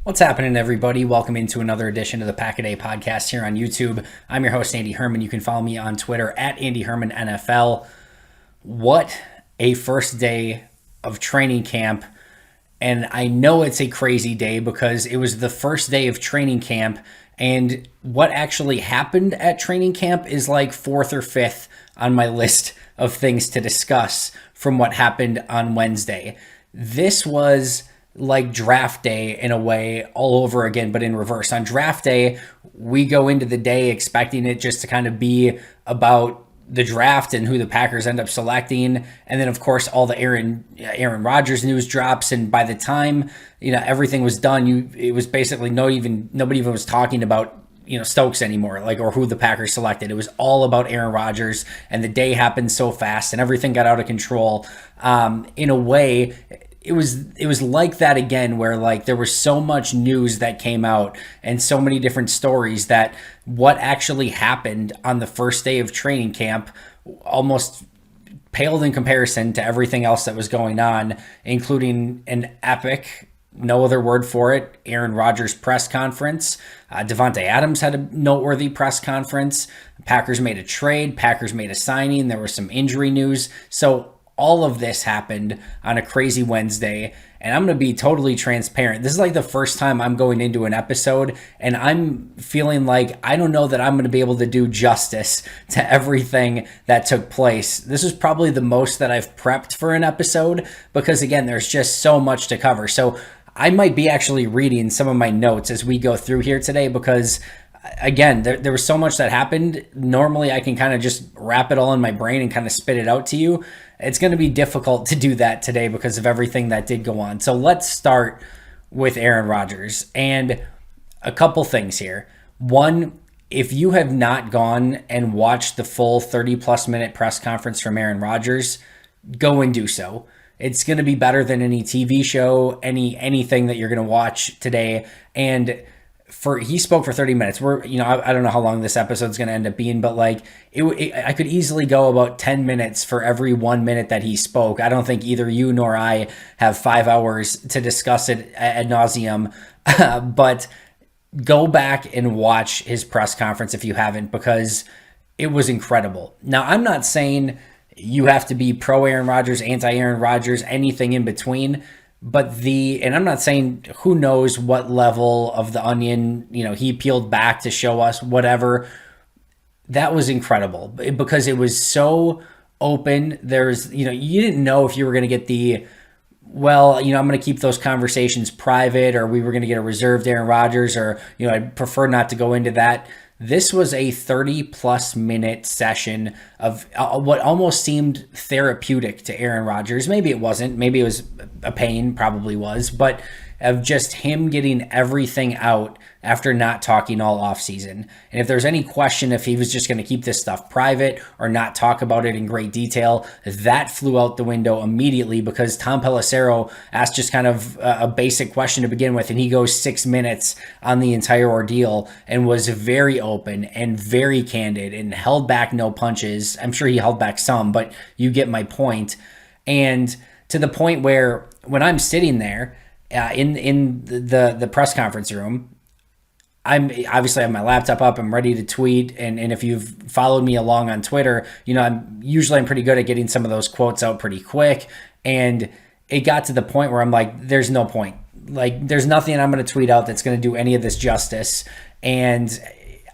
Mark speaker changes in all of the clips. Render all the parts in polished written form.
Speaker 1: What's happening, everybody? Welcome into another edition of the Pack a Day podcast here on YouTube. I'm your host, Andy Herman. You can follow me on Twitter at Andy Herman NFL. What a first day of training camp. And I know it's a crazy day because it was the first day of training camp. And what actually happened at training camp is like fourth or fifth on my list of things to discuss from what happened on Wednesday. This was like draft day in a way all over again, but in reverse. On draft day, we go into the day expecting it just to kind of be about the draft and who the Packers end up selecting. And then of course all the Aaron Rodgers news drops. And by the time, everything was done, it was basically nobody even was talking about Stokes anymore, or who the Packers selected. It was all about Aaron Rodgers, and the day happened so fast and everything got out of control. In a way, it was like that again, where there was so much news that came out and so many different stories that what actually happened on the first day of training camp almost paled in comparison to everything else that was going on, including an epic, no other word for it, Aaron Rodgers press conference. Davante Adams had a noteworthy press conference. Packers made a trade. Packers made a signing. There was some injury news. So all of this happened on a crazy Wednesday, and I'm going to be totally transparent. This is like the first time I'm going into an episode, and I'm feeling like I don't know that I'm going to be able to do justice to everything that took place. This is probably the most that I've prepped for an episode because, again, there's just so much to cover. So I might be actually reading some of my notes as we go through here today because, again, there was so much that happened. Normally, I can kind of just wrap it all in my brain and kind of spit it out to you. It's going to be difficult to do that today because of everything that did go on. So let's start with Aaron Rodgers. And a couple things here. One, if you have not gone and watched the full 30-plus minute press conference from Aaron Rodgers, go and do so. It's going to be better than any TV show, anything that you're going to watch today. And he spoke for 30 minutes. I don't know how long this episode is going to end up being, but I could easily go about 10 minutes for every 1 minute that he spoke. I don't think either you nor I have 5 hours to discuss it ad nauseum, but go back and watch his press conference if you haven't, because it was incredible. Now, I'm not saying you have to be pro Aaron Rodgers, anti Aaron Rodgers, anything in between. But and I'm not saying who knows what level of the onion, he peeled back to show us, whatever. That was incredible because it was so open. There's, you didn't know if you were going to get I'm going to keep those conversations private, or we were going to get a reserved Aaron Rodgers, or, I'd prefer not to go into that. This was a 30-plus minute session of what almost seemed therapeutic to Aaron Rodgers. Maybe it wasn't. Maybe it was a pain, probably was. But of just him getting everything out after not talking all offseason. And if there's any question if he was just going to keep this stuff private or not talk about it in great detail, that flew out the window immediately because Tom Pelissero asked just kind of a basic question to begin with, and he goes 6 minutes on the entire ordeal and was very open and very candid and held back no punches. I'm sure he held back some, but you get my point. And to the point where when I'm sitting there, in the press conference room, I'm obviously have my laptop up. I'm ready to tweet. And if you've followed me along on Twitter, I'm pretty good at getting some of those quotes out pretty quick. And it got to the point where I'm like, there's no point. There's nothing I'm going to tweet out that's going to do any of this justice. And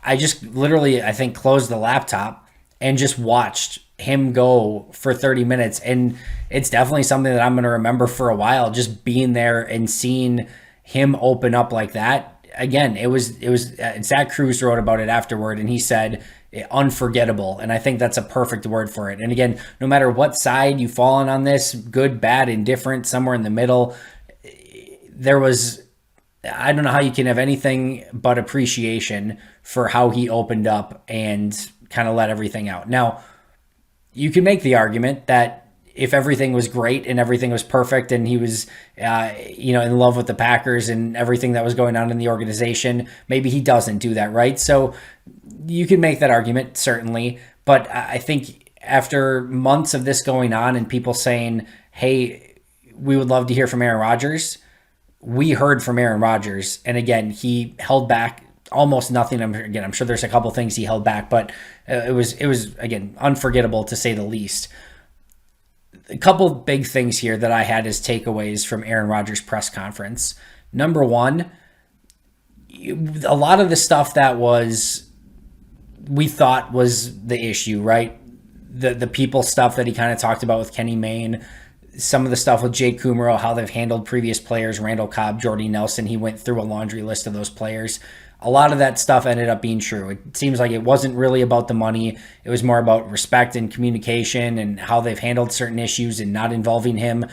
Speaker 1: I just literally, I think, closed the laptop and just watched him go for 30 minutes. And it's definitely something that I'm going to remember for a while, just being there and seeing him open up like that. Again, it was Zach Cruz wrote about it afterward, and he said unforgettable. And I think that's a perfect word for it. And again, no matter what side you fall on this, good, bad, indifferent, somewhere in the middle, I don't know how you can have anything but appreciation for how he opened up and kind of let everything out. Now, you can make the argument that if everything was great and everything was perfect and he was, in love with the Packers and everything that was going on in the organization, maybe he doesn't do that, right? So you can make that argument, certainly. But I think after months of this going on and people saying, hey, we would love to hear from Aaron Rodgers, we heard from Aaron Rodgers, and again, he held back almost nothing. I'm sure there's a couple things he held back, but it was again unforgettable to say the least. A couple big things here that I had as takeaways from Aaron Rodgers' press conference. Number one, a lot of the stuff that we thought was the issue, right? The people stuff that he kind of talked about with Kenny Mayne, some of the stuff with Jake Kummerow, how they've handled previous players, Randall Cobb, Jordy Nelson. He went through a laundry list of those players. A lot of that stuff ended up being true. It seems like it wasn't really about the money. It was more about respect and communication and how they've handled certain issues and not involving him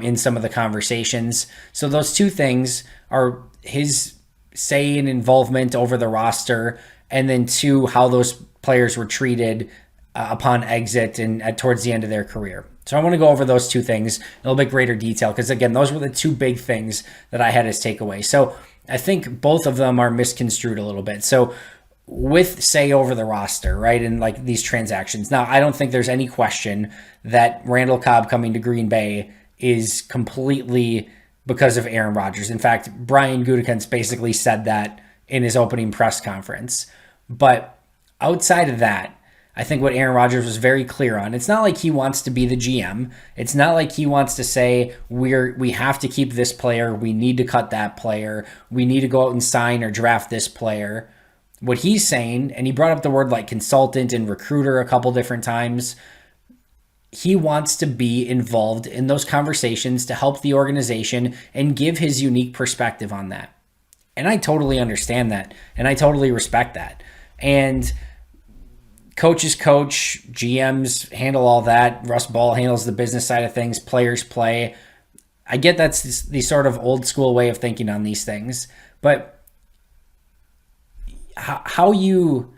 Speaker 1: in some of the conversations. So those two things are his say and involvement over the roster, and then two, how those players were treated upon exit and towards the end of their career. So I want to go over those two things in a little bit greater detail because, again, those were the two big things that I had as takeaway. So I think both of them are misconstrued a little bit. So with say over the roster, right, and like these transactions. Now, I don't think there's any question that Randall Cobb coming to Green Bay is completely because of Aaron Rodgers. In fact, Brian Gutekunst basically said that in his opening press conference. But outside of that, I think what Aaron Rodgers was very clear on, it's not like he wants to be the GM. It's not like he wants to say, we have to keep this player. We need to cut that player. We need to go out and sign or draft this player. What he's saying, and he brought up the word like consultant and recruiter a couple different times, he wants to be involved in those conversations to help the organization and give his unique perspective on that. And I totally understand that. And I totally respect that. And coaches coach, GMs handle all that. Russ Ball handles the business side of things. Players play. I get that's the sort of old school way of thinking on these things. But how you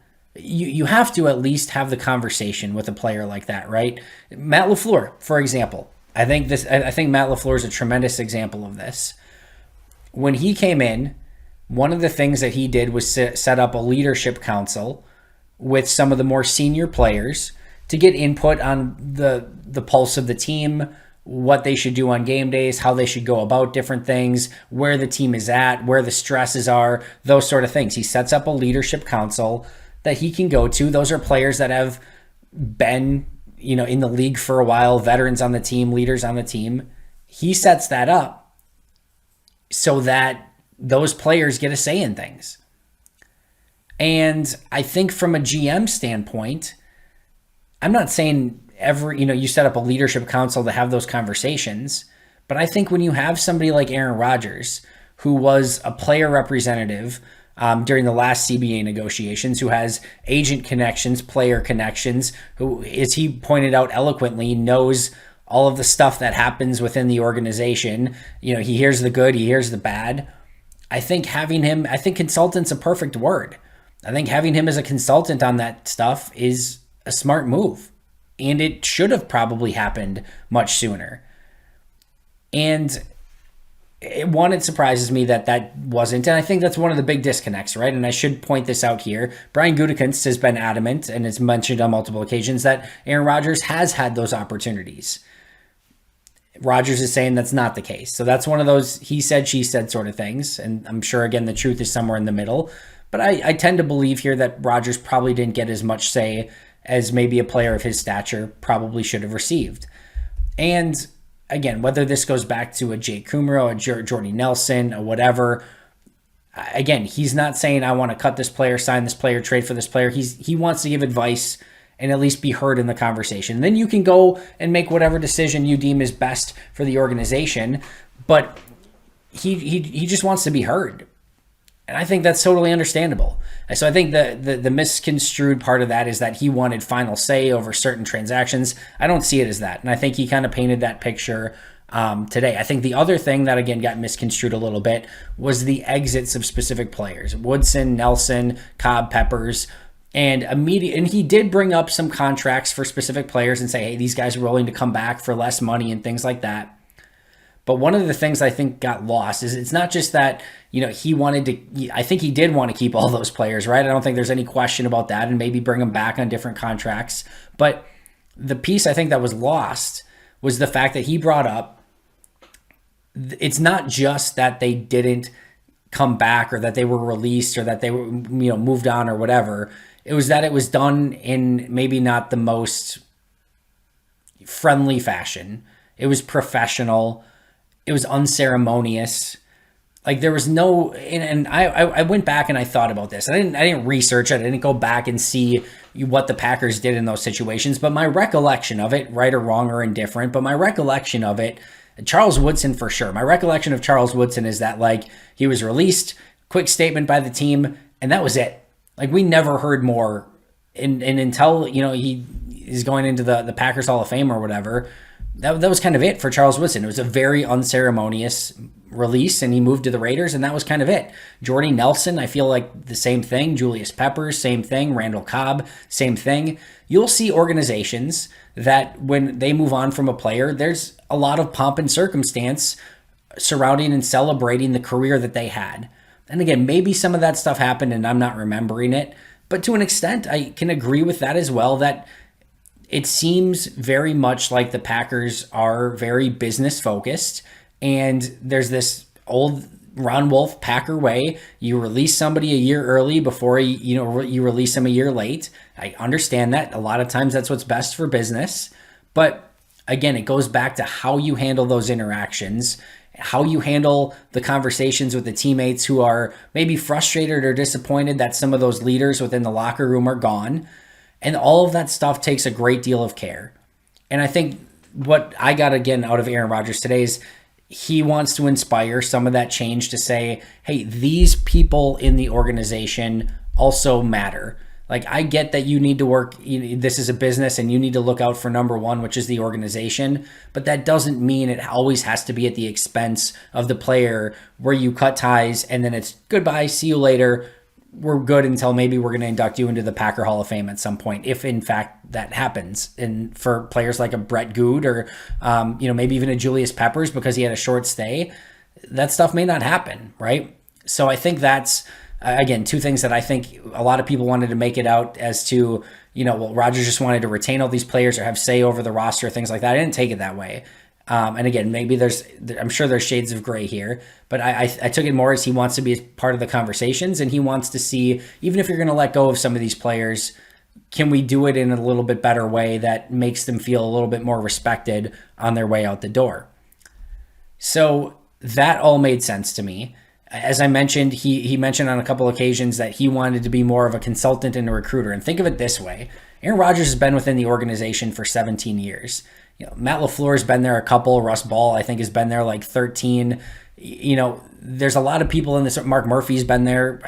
Speaker 1: have to at least have the conversation with a player like that, right? Matt LaFleur, for example. I think Matt LaFleur is a tremendous example of this. When he came in, one of the things that he did was set up a leadership council with some of the more senior players to get input on the pulse of the team, what they should do on game days, how they should go about different things, where the team is at, where the stresses are, those sort of things. He sets up a leadership council that he can go to. Those are players that have been, in the league for a while, veterans on the team, leaders on the team. He sets that up so that those players get a say in things. And I think from a GM standpoint, I'm not saying you set up a leadership council to have those conversations, but I think when you have somebody like Aaron Rodgers, who was a player representative during the last CBA negotiations, who has agent connections, player connections, who, as he pointed out eloquently, knows all of the stuff that happens within the organization. He hears the good, he hears the bad. I think consultant's a perfect word. I think having him as a consultant on that stuff is a smart move. And it should have probably happened much sooner. And it surprises me that wasn't. And I think that's one of the big disconnects, right? And I should point this out here. Brian Gutekunst has been adamant and has mentioned on multiple occasions that Aaron Rodgers has had those opportunities. Rodgers is saying that's not the case. So that's one of those he said, she said sort of things. And I'm sure, again, the truth is somewhere in the middle. But I tend to believe here that Rodgers probably didn't get as much say as maybe a player of his stature probably should have received. And again, whether this goes back to a Jake Kummerow, a Jordy Nelson, or whatever, again, he's not saying I want to cut this player, sign this player, trade for this player. He wants to give advice and at least be heard in the conversation. Then you can go and make whatever decision you deem is best for the organization. But he just wants to be heard. And I think that's totally understandable. So I think the misconstrued part of that is that he wanted final say over certain transactions. I don't see it as that. And I think he kind of painted that picture today. I think the other thing that, again, got misconstrued a little bit was the exits of specific players. Woodson, Nelson, Cobb, Peppers. And he did bring up some contracts for specific players and say, hey, these guys are willing to come back for less money and things like that. But one of the things I think got lost is it's not just that, I think he did want to keep all those players, right? I don't think there's any question about that, and maybe bring them back on different contracts. But the piece I think that was lost was the fact that he brought up it's not just that they didn't come back or that they were released or that they were, moved on or whatever. It was that it was done in maybe not the most friendly fashion. It was professional. It was unceremonious. Like there was no, and I went back and I thought about this. I didn't research it. I didn't go back and see what the Packers did in those situations. But my recollection of it, right or wrong or indifferent, but my recollection of it, Charles Woodson for sure. My recollection of Charles Woodson is that like he was released, quick statement by the team, and that was it. Like we never heard more, and until he is going into the Packers Hall of Fame or whatever. That was kind of it for Charles Woodson. It was a very unceremonious release, and he moved to the Raiders, and that was kind of it. Jordy Nelson, I feel like the same thing. Julius Peppers, same thing. Randall Cobb, same thing. You'll see organizations that when they move on from a player, there's a lot of pomp and circumstance surrounding and celebrating the career that they had. And again, maybe some of that stuff happened and I'm not remembering it, but to an extent, I can agree with that as well, that it seems very much like the Packers are very business focused, and there's this old Ron Wolf Packer way. You release somebody a year early before you release them a year late. I understand that. A lot of times that's what's best for business. But again, it goes back to how you handle those interactions, how you handle the conversations with the teammates who are maybe frustrated or disappointed that some of those leaders within the locker room are gone. And all of that stuff takes a great deal of care. And I think what I got again out of Aaron Rodgers today is he wants to inspire some of that change to say, hey, these people in the organization also matter. Like, I get that you need to work, this is a business and you need to look out for number one, which is the organization. But that doesn't mean it always has to be at the expense of the player where you cut ties and then it's goodbye, see you later. We're good until maybe we're going to induct you into the Packer Hall of Fame at some point, if in fact that happens. And for players like a Brett Good or, maybe even a Julius Peppers, because he had a short stay, that stuff may not happen, right? So I think that's, again, two things that I think a lot of people wanted to make it out as to, Rodgers just wanted to retain all these players or have say over the roster, things like that. I didn't take it that way. And again, maybe I'm sure there's shades of gray here, but I took it more as he wants to be a part of the conversations, and he wants to see, even if you're going to let go of some of these players, can we do it in a little bit better way that makes them feel a little bit more respected on their way out the door? So that all made sense to me. As I mentioned, he mentioned on a couple occasions that he wanted to be more of a consultant and a recruiter. And think of it this way. Aaron Rodgers has been within the organization for 17 years. Matt LaFleur's been there a couple. Russ Ball, I think, has been there like 13. There's a lot of people in this. Mark Murphy's been there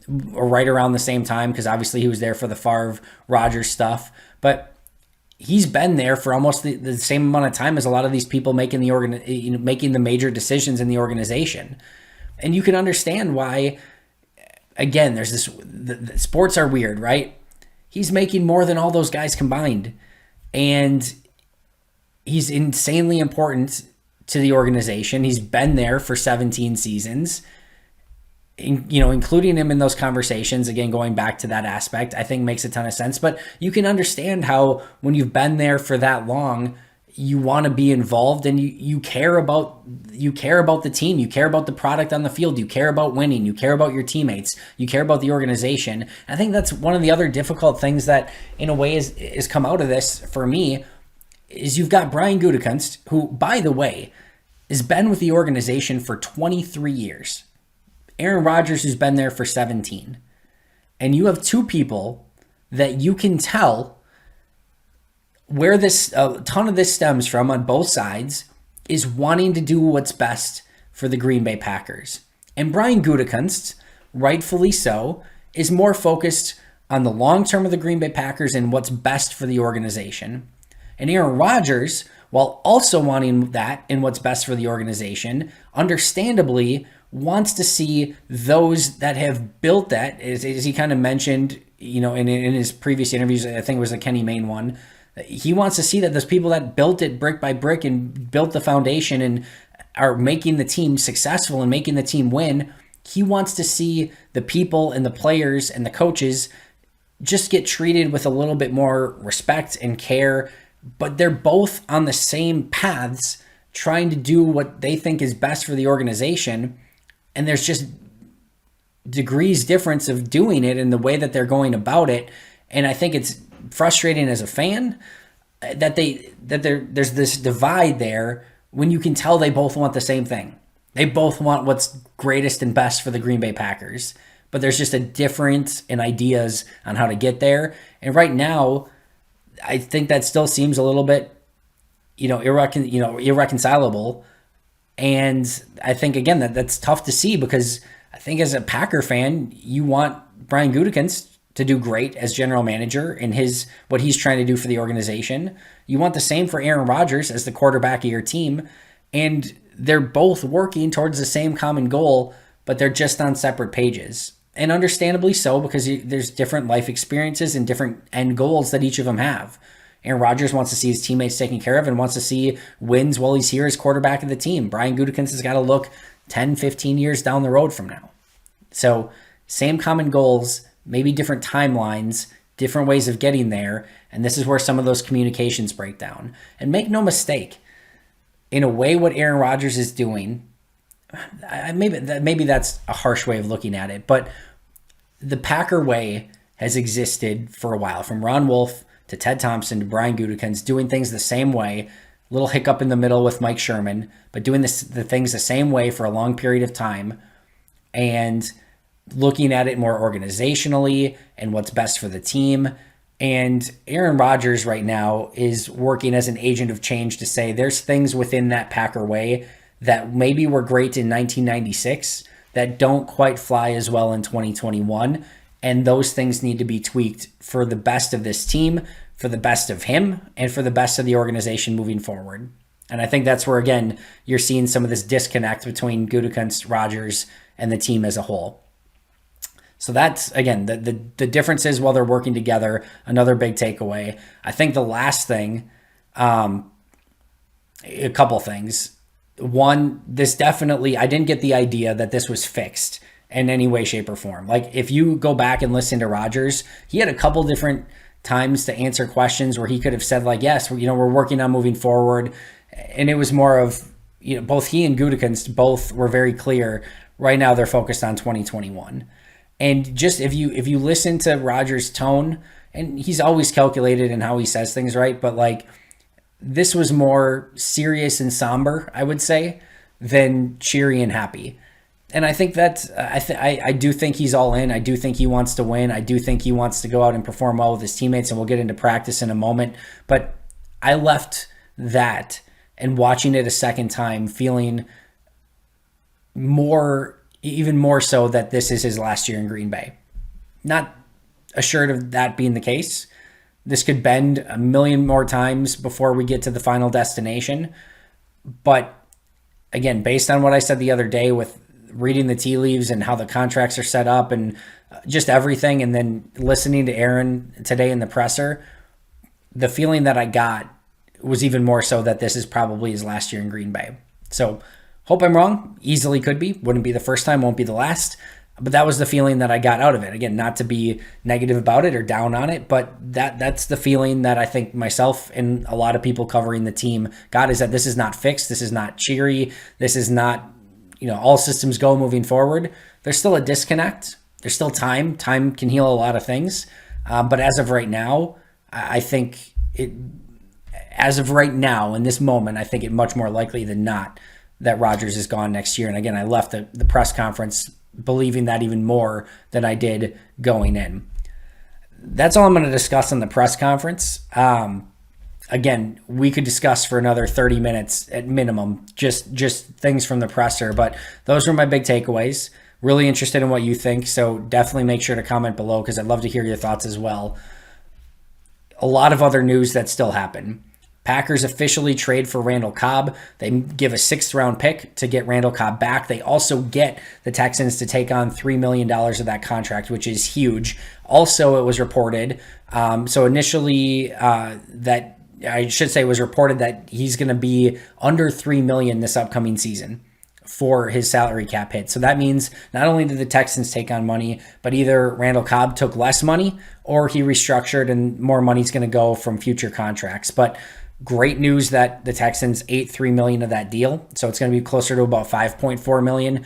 Speaker 1: right around the same time, because obviously he was there for the Favre Rodgers stuff. But he's been there for almost the same amount of time as a lot of these people making making the major decisions in the organization. And you can understand why, again, there's this, the sports are weird, right? He's making more than all those guys combined. And he's insanely important to the organization. He's been there for 17 seasons, including him in those conversations. Again, going back to that aspect, I think makes a ton of sense. But you can understand how when you've been there for that long, you want to be involved, and you care about the team, you care about the product on the field, you care about winning, you care about your teammates, you care about the organization. I think that's one of the other difficult things that in a way is come out of this for me, is you've got Brian Gutekunst, who, by the way, has been with the organization for 23 years. Aaron Rodgers, who's been there for 17. And you have two people that you can tell where a ton of this stems from on both sides is wanting to do what's best for the Green Bay Packers. And Brian Gutekunst, rightfully so, is more focused on the long term of the Green Bay Packers and what's best for the organization. And Aaron Rodgers, while also wanting that and what's best for the organization, understandably wants to see those that have built that, as he kind of mentioned, in his previous interviews, I think it was the Kenny Mayne one. He wants to see that those people that built it brick by brick and built the foundation and are making the team successful and making the team win, he wants to see the people and the players and the coaches just get treated with a little bit more respect and care, but they're both on the same paths trying to do what they think is best for the organization. And there's just degrees difference of doing it and the way that they're going about it. And I think it's frustrating as a fan that there's this divide there when you can tell they both want the same thing. They both want what's greatest and best for the Green Bay Packers, but there's just a difference in ideas on how to get there. And right now, I think that still seems a little bit, irreconcilable. And I think, again, that's tough to see, because I think as a Packer fan, you want Brian Gutekunst to do great as general manager in what he's trying to do for the organization. You want the same for Aaron Rodgers as the quarterback of your team. And they're both working towards the same common goal, but they're just on separate pages. And understandably so, because there's different life experiences and different end goals that each of them have. Aaron Rodgers wants to see his teammates taken care of and wants to see wins while he's here as quarterback of the team. Brian Gutekunst has got to look 10, 15 years down the road from now. So same common goals, maybe different timelines, different ways of getting there. And this is where some of those communications break down. And make no mistake, in a way, what Aaron Rodgers is doing, maybe that's a harsh way of looking at it, but the Packer way has existed for a while, from Ron Wolf to Ted Thompson to Brian Gutekunst, doing things the same way. Little hiccup in the middle with Mike Sherman, but doing the things the same way for a long period of time, and looking at it more organizationally and what's best for the team. And Aaron Rodgers right now is working as an agent of change to say there's things within that Packer way that maybe were great in 1996 that don't quite fly as well in 2021. And those things need to be tweaked for the best of this team, for the best of him, and for the best of the organization moving forward. And I think that's where, again, you're seeing some of this disconnect between Gutekunst, Rodgers, and the team as a whole. So that's, again, the differences while they're working together, another big takeaway. I think the last thing, a couple things. One, this definitely, I didn't get the idea that this was fixed in any way, shape, or form. Like, if you go back and listen to Rodgers, he had a couple different times to answer questions where he could have said, like, yes, we're working on moving forward. And it was more of, both he and Gutekunst both were very clear. Right now they're focused on 2021. And just if you listen to Rodgers' tone, and he's always calculated in how he says things, right? But like, this was more serious and somber, I would say, than cheery and happy. And I think that's, I do think he's all in. I do think he wants to win. I do think he wants to go out and perform well with his teammates, and we'll get into practice in a moment. But I left that and watching it a second time feeling even more so that this is his last year in Green Bay. Not assured of that being the case. This could bend a million more times before we get to the final destination. But again, based on what I said the other day with reading the tea leaves and how the contracts are set up and just everything, and then listening to Aaron today in the presser, the feeling that I got was even more so that this is probably his last year in Green Bay. So hope I'm wrong. Easily could be. Wouldn't be the first time, won't be the last. But that was the feeling that I got out of it. Again, not to be negative about it or down on it, but that's the feeling that I think myself and a lot of people covering the team got, is that this is not fixed. This is not cheery. This is not, all systems go moving forward. There's still a disconnect. There's still time. Time can heal a lot of things. But as of right now, I think as of right now, in this moment, I think it much more likely than not that Rodgers is gone next year. And again, I left the press conference believing that even more than I did going in. That's all I'm going to discuss on the press conference. Again, we could discuss for another 30 minutes at minimum, just things from the presser, but those were my big takeaways. Really interested in what you think, so definitely make sure to comment below, because I'd love to hear your thoughts as well. A lot of other news that still happen. Packers officially trade for Randall Cobb. They give a 6th-round pick to get Randall Cobb back. They also get the Texans to take on $3 million of that contract, which is huge. Also, it was reported, so initially it was reported that he's going to be under $3 million this upcoming season for his salary cap hit. So that means not only did the Texans take on money, but either Randall Cobb took less money or he restructured and more money's going to go from future contracts. But Great news that the Texans ate $3 million of that deal, so it's going to be closer to about $5.4 million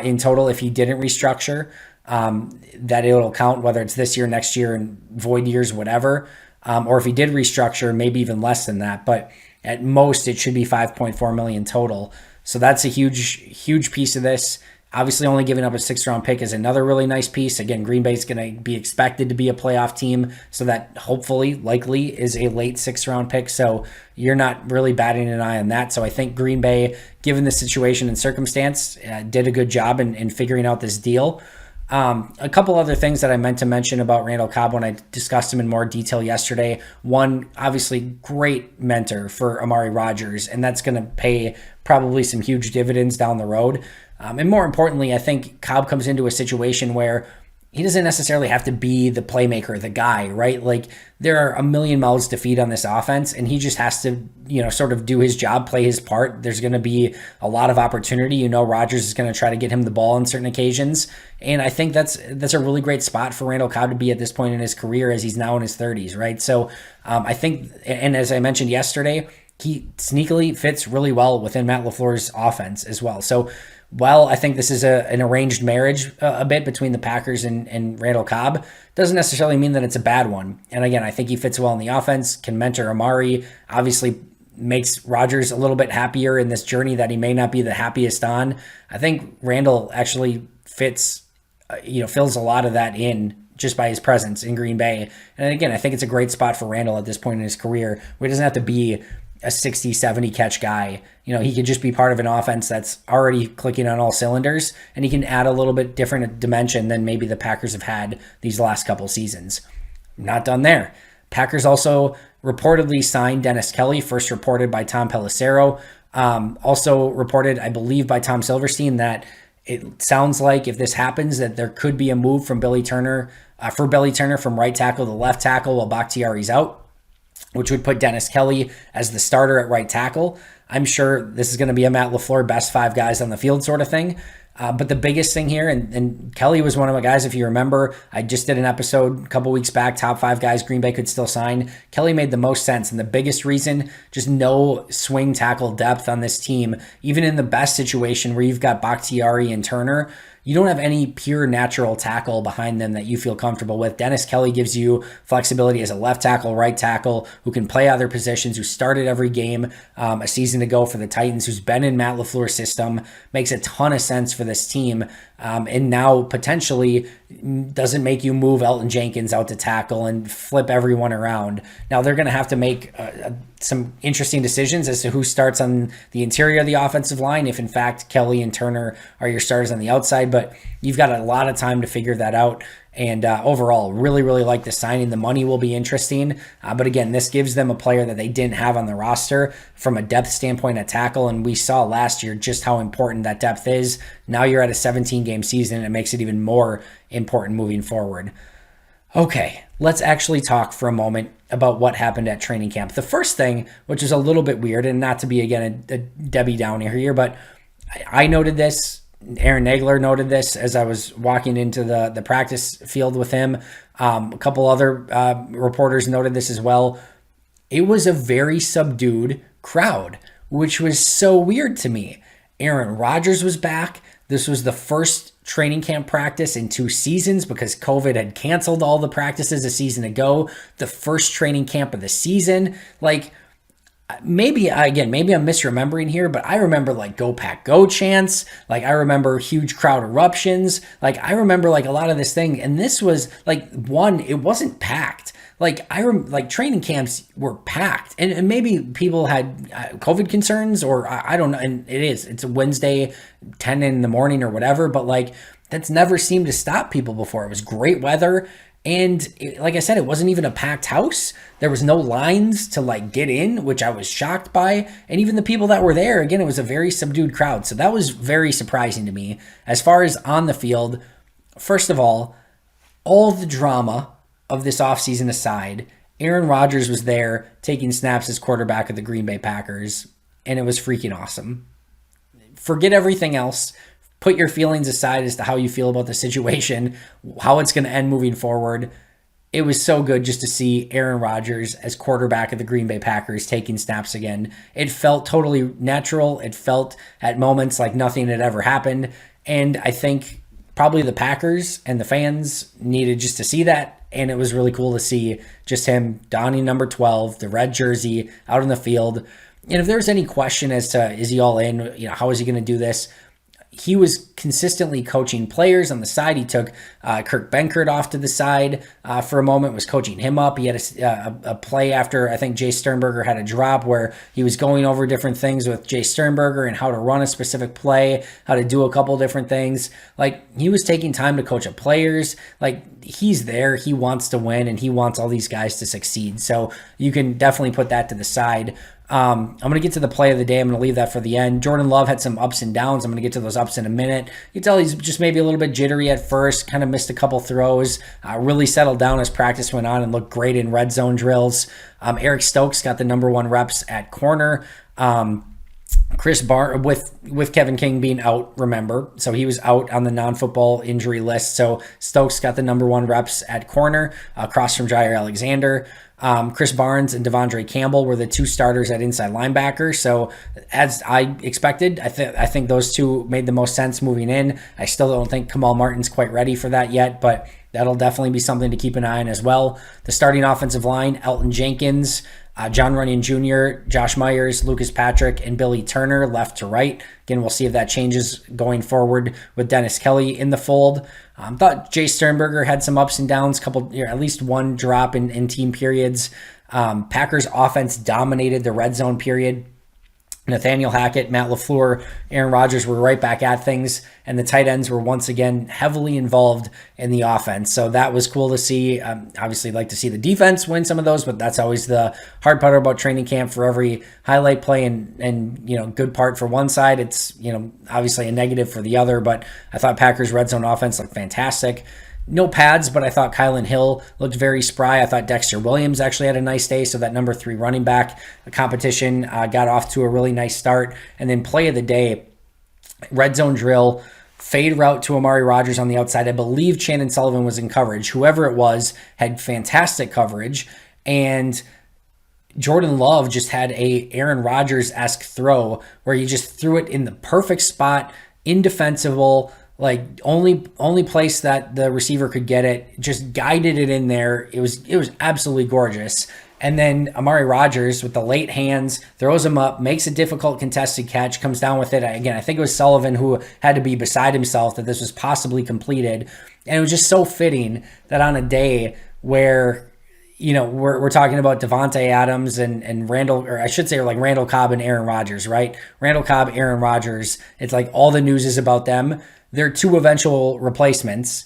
Speaker 1: in total if he didn't restructure. That it'll count whether it's this year, next year, and void years, whatever. Or if he did restructure, maybe even less than that. But at most, it should be $5.4 million total. So that's a huge piece of this. Obviously, only giving up a 6th-round pick is another really nice piece. Again, Green Bay is going to be expected to be a playoff team, so that hopefully, likely, is a late 6th-round pick. So you're not really batting an eye on that. So I think Green Bay, given the situation and circumstance, did a good job in figuring out this deal. A couple other things that I meant to mention about Randall Cobb when I discussed him in more detail yesterday. One, obviously, great mentor for Aaron Rodgers, and that's going to pay probably some huge dividends down the road. And more importantly, I think Cobb comes into a situation where he doesn't necessarily have to be the playmaker, the guy, right? Like, there are a million mouths to feed on this offense, and he just has to, sort of do his job, play his part. There's going to be a lot of opportunity. Rodgers is going to try to get him the ball on certain occasions, and I think that's a really great spot for Randall Cobb to be at this point in his career, as he's now in his 30s, right? So I think, and as I mentioned yesterday, he sneakily fits really well within Matt LaFleur's offense as well. So, well, I think this is an arranged marriage a bit between the Packers and Randall Cobb. Doesn't necessarily mean that it's a bad one. And again, I think he fits well in the offense, can mentor Amari, obviously makes Rodgers a little bit happier in this journey that he may not be the happiest on. I think Randall actually fills a lot of that in just by his presence in Green Bay. And again, I think it's a great spot for Randall at this point in his career, where he doesn't have to be a 60, 70 catch guy. He could just be part of an offense that's already clicking on all cylinders, and he can add a little bit different dimension than maybe the Packers have had these last couple seasons. Not done there. Packers also reportedly signed Dennis Kelly, first reported by Tom Pelissero. Also reported, I believe, by Tom Silverstein, that it sounds like if this happens, that there could be a move from Billy Turner from right tackle to left tackle while Bakhtiari's out, which would put Dennis Kelly as the starter at right tackle. I'm sure this is going to be a Matt LaFleur best 5 guys on the field sort of thing. But the biggest thing here, and Kelly was one of my guys, if you remember, I just did an episode a couple weeks back, top 5 guys Green Bay could still sign. Kelly made the most sense, and the biggest reason, just no swing tackle depth on this team. Even in the best situation where you've got Bakhtiari and Turner, you don't have any pure natural tackle behind them that you feel comfortable with. Dennis Kelly gives you flexibility as a left tackle, right tackle, who can play other positions, who started every game a season ago for the Titans, who's been in Matt LaFleur's system, makes a ton of sense for this team, and now potentially doesn't make you move Elton Jenkins out to tackle and flip everyone around. Now they're going to have to make some interesting decisions as to who starts on the interior of the offensive line, if in fact Kelly and Turner are your starters on the outside, but you've got a lot of time to figure that out. And overall, really, really like the signing. The money will be interesting. But again, this gives them a player that they didn't have on the roster from a depth standpoint at tackle. And we saw last year just how important that depth is. Now you're at a 17-game season, and it makes it even more important moving forward. Okay, let's actually talk for a moment about what happened at training camp. The first thing, which is a little bit weird, and not to be, again, a Debbie Downer here, but I noted this. Aaron Nagler noted this as I was walking into the practice field with him. A couple other reporters noted this as well. It was a very subdued crowd, which was so weird to me. Aaron Rodgers was back. This was the first training camp practice in 2 seasons because COVID had canceled all the practices a season ago. The first training camp of the season. Maybe I'm misremembering here, but I remember Go Pack Go chants. I remember huge crowd eruptions. I remember a lot of this thing. And this was it wasn't packed. Training camps were packed, and maybe people had COVID concerns, or I don't know. And it's a Wednesday, 10 in the morning or whatever, but that's never seemed to stop people before. It was great weather. And like I said, it wasn't even a packed house. There was no lines to get in, which I was shocked by. And even the people that were there, again, it was a very subdued crowd. So that was very surprising to me. As far as on the field, first of all the drama of this offseason aside, Aaron Rodgers was there taking snaps as quarterback of the Green Bay Packers, and it was freaking awesome. Forget everything else. Put your feelings aside as to how you feel about the situation, how it's going to end moving forward. it was so good just to see Aaron Rodgers as quarterback of the Green Bay Packers taking snaps again. It felt totally natural. It felt at moments like nothing had ever happened. And I think probably the Packers and the fans needed just to see that. And it was really cool to see just him donning number 12, the red jersey, out on the field. And if there's any question as to is he all in, how is he going to do this? He was consistently coaching players on the side. He took Kirk Benkert off to the side for a moment, was coaching him up. He had a play after I think Jay Sternberger had a drop where he was going over different things with Jay Sternberger and how to run a specific play, how to do a couple different things. Like, he was taking time to coach up players. Like, he's there. He wants to win, and he wants all these guys to succeed. So you can definitely put that to the side. I'm going to get to the play of the day. I'm going to leave that for the end. Jordan Love had some ups and downs. I'm going to get to those ups in a minute. You can tell he's just maybe a little bit jittery at first, kind of missed a couple throws, really settled down as practice went on and looked great in red zone drills. Eric Stokes got the number 1 reps at corner. Chris Barnes, with Kevin King being out, remember, so he was out on the non-football injury list. So Stokes got the number 1 reps at corner, across from Jair Alexander. Chris Barnes and Devondre Campbell were the 2 starters at inside linebacker. So as I expected, I think those 2 made the most sense moving in. I still don't think Kamal Martin's quite ready for that yet, but that'll definitely be something to keep an eye on as well. The starting offensive line: Elton Jenkins, John Runyon Jr., Josh Myers, Lucas Patrick, and Billy Turner left to right. Again, we'll see if that changes going forward with Dennis Kelly in the fold. Thought Jay Sternberger had some ups and downs, at least one drop in team periods. Packers offense dominated the red zone period. Nathaniel Hackett, Matt LaFleur, Aaron Rodgers were right back at things, and the tight ends were once again heavily involved in the offense. So that was cool to see. Obviously, like to see the defense win some of those, but that's always the hard part about training camp. For every highlight play and good part for one side, it's obviously a negative for the other. But I thought Packers red zone offense looked fantastic. No pads, but I thought Kylan Hill looked very spry. I thought Dexter Williams actually had a nice day, so that number 3 running back competition got off to a really nice start. And then play of the day, red zone drill, fade route to Amari Rodgers on the outside. I believe Chandon Sullivan was in coverage. Whoever it was had fantastic coverage, and Jordan Love just had a Aaron Rodgers-esque throw where he just threw it in the perfect spot, indefensible, like only place that the receiver could get it, just guided it in there. It was absolutely gorgeous. And then Amari Rodgers with the late hands throws him up, makes a difficult contested catch, comes down with it. Again, I think it was Sullivan who had to be beside himself that this was possibly completed. And it was just so fitting that on a day where we're talking about Davante Adams and Randall, or I should say like Randall Cobb and Aaron Rodgers, right? Randall Cobb, Aaron Rodgers. It's like all the news is about them. Their 2 eventual replacements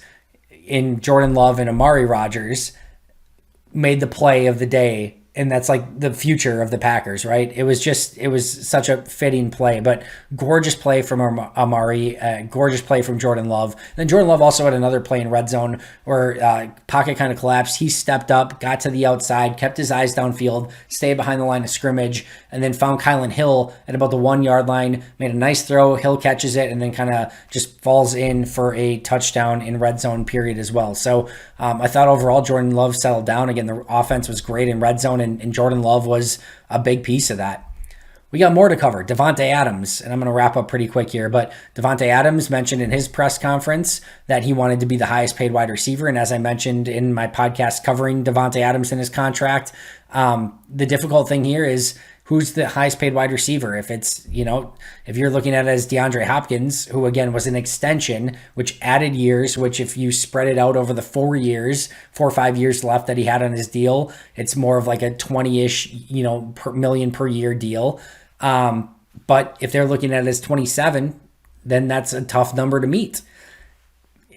Speaker 1: in Jordan Love and Amari Rodgers made the play of the day, and that's like the future of the Packers, right? It was such a fitting play, but gorgeous play from Amari, gorgeous play from Jordan Love. And then Jordan Love also had another play in red zone where pocket kind of collapsed. He stepped up, got to the outside, kept his eyes downfield, stayed behind the line of scrimmage, and then found Kylan Hill at about the 1-yard line, made a nice throw. Hill catches it and then kind of just falls in for a touchdown in red zone period as well. So I thought overall Jordan Love settled down. Again, the offense was great in red zone, and Jordan Love was a big piece of that. We got more to cover. Davante Adams, and I'm going to wrap up pretty quick here, but Davante Adams mentioned in his press conference that he wanted to be the highest paid wide receiver, and as I mentioned in my podcast covering Davante Adams and his contract, the difficult thing here is who's the highest paid wide receiver. If it's, if you're looking at it as DeAndre Hopkins, who again was an extension, which added years, which if you spread it out over the 4 or 5 years left that he had on his deal, it's more of like a 20-ish, per million per year deal. But if they're looking at it as 27, then that's a tough number to meet.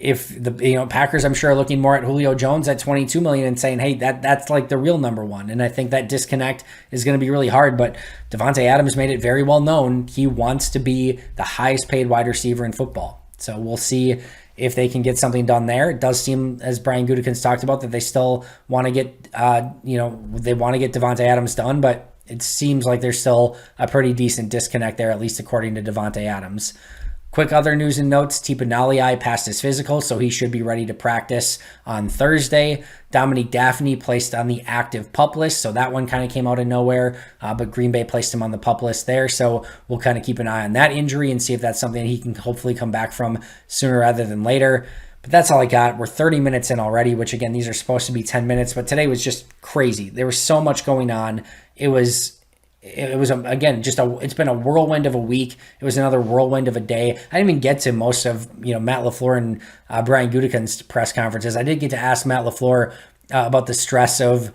Speaker 1: If the Packers, I'm sure, are looking more at Julio Jones at $22 million and saying, hey, that's like the real number one. And I think that disconnect is going to be really hard. But Davante Adams made it very well known he wants to be the highest paid wide receiver in football. So we'll see if they can get something done there. It does seem, as Brian Gutekunst talked about, that they still want to get, they want to get Davante Adams done, but it seems like there's still a pretty decent disconnect there, at least according to Davante Adams. Quick other news and notes, Tipa Nalii passed his physical, so he should be ready to practice on Thursday. Dominique Daphne placed on the active PUP list, so that one kind of came out of nowhere, but Green Bay placed him on the PUP list there, so we'll kind of keep an eye on that injury and see if that's something he can hopefully come back from sooner rather than later. But that's all I got. We're 30 minutes in already, which again, these are supposed to be 10 minutes, but today was just crazy. There was so much going on. It's been a whirlwind of a week. It was another whirlwind of a day. I didn't even get to most of, Matt LaFleur and Brian Gutekunst's press conferences. I did get to ask Matt LaFleur about the stress of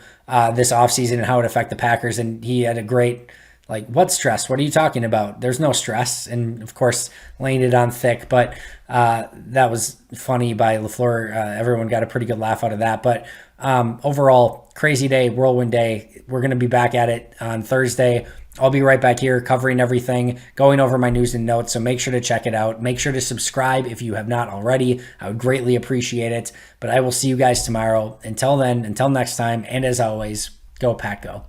Speaker 1: this offseason and how it affected the Packers. And he had a great, what stress? What are you talking about? There's no stress. And of course, laying it on thick, but that was funny by LaFleur. Everyone got a pretty good laugh out of that. But overall, crazy day, whirlwind day. We're going to be back at it on Thursday. I'll be right back here covering everything, going over my news and notes. So make sure to check it out. Make sure to subscribe if you have not already. I would greatly appreciate it. But I will see you guys tomorrow. Until then, until next time. And as always, go Pack Go.